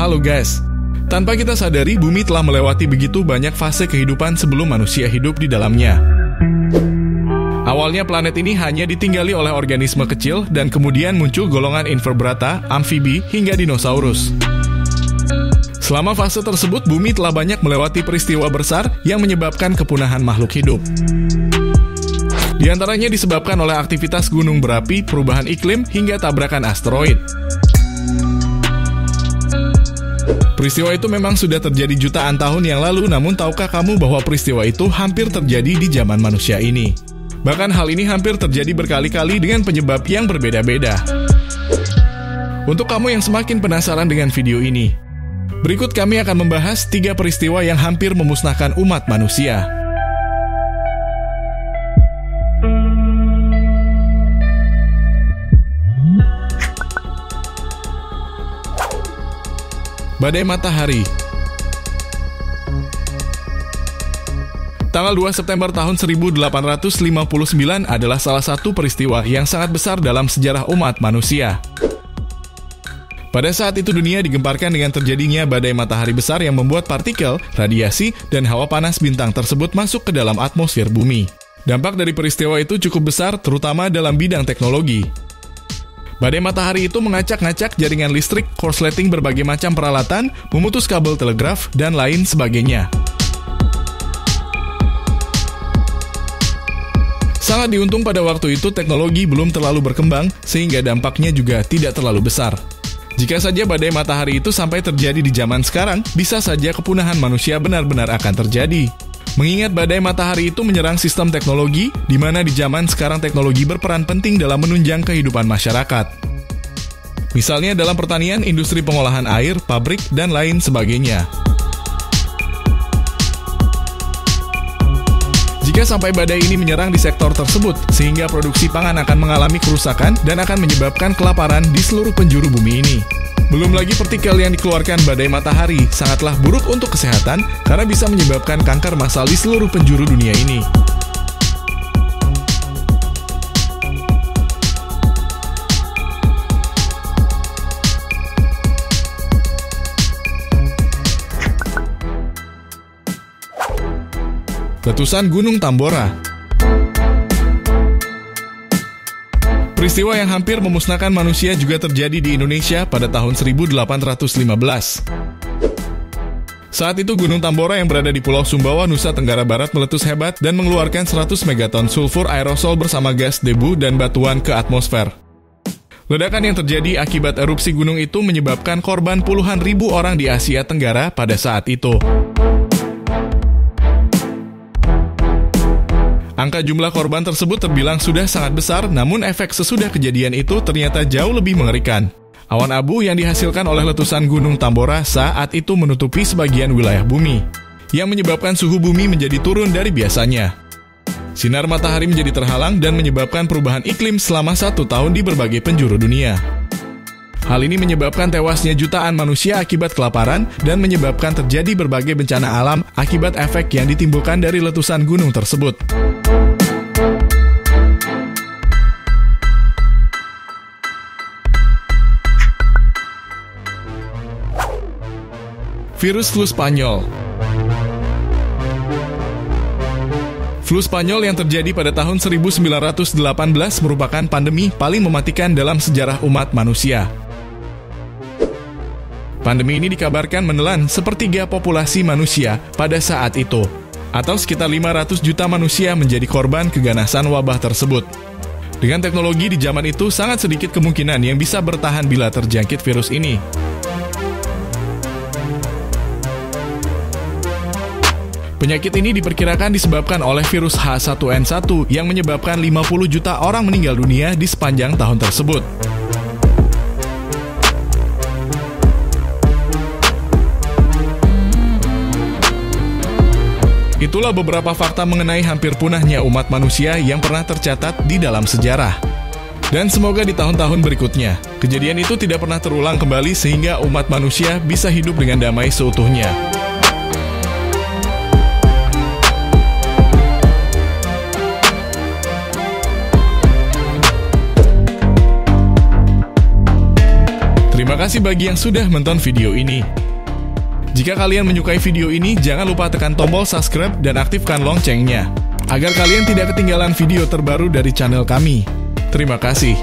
Halo guys, tanpa kita sadari bumi telah melewati begitu banyak fase kehidupan sebelum manusia hidup di dalamnya. Awalnya planet ini hanya ditinggali oleh organisme kecil dan kemudian muncul golongan invertebrata, amfibi, hingga dinosaurus. Selama fase tersebut, bumi telah banyak melewati peristiwa besar yang menyebabkan kepunahan makhluk hidup. Di antaranya disebabkan oleh aktivitas gunung berapi, perubahan iklim, hingga tabrakan asteroid. Peristiwa itu memang sudah terjadi jutaan tahun yang lalu, namun tahukah kamu bahwa peristiwa itu hampir terjadi di zaman manusia ini? Bahkan hal ini hampir terjadi berkali-kali dengan penyebab yang berbeda-beda. Untuk kamu yang semakin penasaran dengan video ini, berikut kami akan membahas 3 peristiwa yang hampir memusnahkan umat manusia. Badai matahari. Tanggal 2 September tahun 1859 adalah salah satu peristiwa yang sangat besar dalam sejarah umat manusia. Pada saat itu dunia digemparkan dengan terjadinya badai matahari besar yang membuat partikel, radiasi, dan hawa panas bintang tersebut masuk ke dalam atmosfer bumi. Dampak dari peristiwa itu cukup besar, terutama dalam bidang teknologi. Badai matahari itu mengacak-ngacak jaringan listrik, korsleting berbagai macam peralatan, memutus kabel telegraf, dan lain sebagainya. Sangat diuntung pada waktu itu teknologi belum terlalu berkembang, sehingga dampaknya juga tidak terlalu besar. Jika saja badai matahari itu sampai terjadi di zaman sekarang, bisa saja kepunahan manusia benar-benar akan terjadi. Mengingat badai matahari itu menyerang sistem teknologi, di mana di zaman sekarang teknologi berperan penting dalam menunjang kehidupan masyarakat. Misalnya dalam pertanian, industri pengolahan air, pabrik, dan lain sebagainya. Jika sampai badai ini menyerang di sektor tersebut, sehingga produksi pangan akan mengalami kerusakan dan akan menyebabkan kelaparan di seluruh penjuru bumi ini. Belum lagi partikel yang dikeluarkan badai matahari sangatlah buruk untuk kesehatan karena bisa menyebabkan kanker massal di seluruh penjuru dunia ini. Letusan Gunung Tambora. Peristiwa yang hampir memusnahkan manusia juga terjadi di Indonesia pada tahun 1815. Saat itu Gunung Tambora yang berada di Pulau Sumbawa, Nusa Tenggara Barat meletus hebat dan mengeluarkan 100 megaton sulfur aerosol bersama gas, debu, dan batuan ke atmosfer. Ledakan yang terjadi akibat erupsi gunung itu menyebabkan korban puluhan ribu orang di Asia Tenggara pada saat itu. Angka jumlah korban tersebut terbilang sudah sangat besar, namun efek sesudah kejadian itu ternyata jauh lebih mengerikan. Awan abu yang dihasilkan oleh letusan Gunung Tambora saat itu menutupi sebagian wilayah bumi, yang menyebabkan suhu bumi menjadi turun dari biasanya. Sinar matahari menjadi terhalang dan menyebabkan perubahan iklim selama 1 tahun di berbagai penjuru dunia. Hal ini menyebabkan tewasnya jutaan manusia akibat kelaparan dan menyebabkan terjadi berbagai bencana alam akibat efek yang ditimbulkan dari letusan gunung tersebut. Virus flu Spanyol. Flu Spanyol yang terjadi pada tahun 1918 merupakan pandemi paling mematikan dalam sejarah umat manusia. Pandemi ini dikabarkan menelan sepertiga populasi manusia pada saat itu, atau sekitar 500 juta manusia menjadi korban keganasan wabah tersebut. Dengan teknologi di zaman itu, sangat sedikit kemungkinan yang bisa bertahan bila terjangkit virus ini. Penyakit ini diperkirakan disebabkan oleh virus H1N1 yang menyebabkan 50 juta orang meninggal dunia di sepanjang tahun tersebut. Itulah beberapa fakta mengenai hampir punahnya umat manusia yang pernah tercatat di dalam sejarah. Dan semoga di tahun-tahun berikutnya, kejadian itu tidak pernah terulang kembali sehingga umat manusia bisa hidup dengan damai seutuhnya. Terima kasih bagi yang sudah menonton video ini. Jika kalian menyukai video ini, jangan lupa tekan tombol subscribe dan aktifkan loncengnya, agar kalian tidak ketinggalan video terbaru dari channel kami. Terima kasih.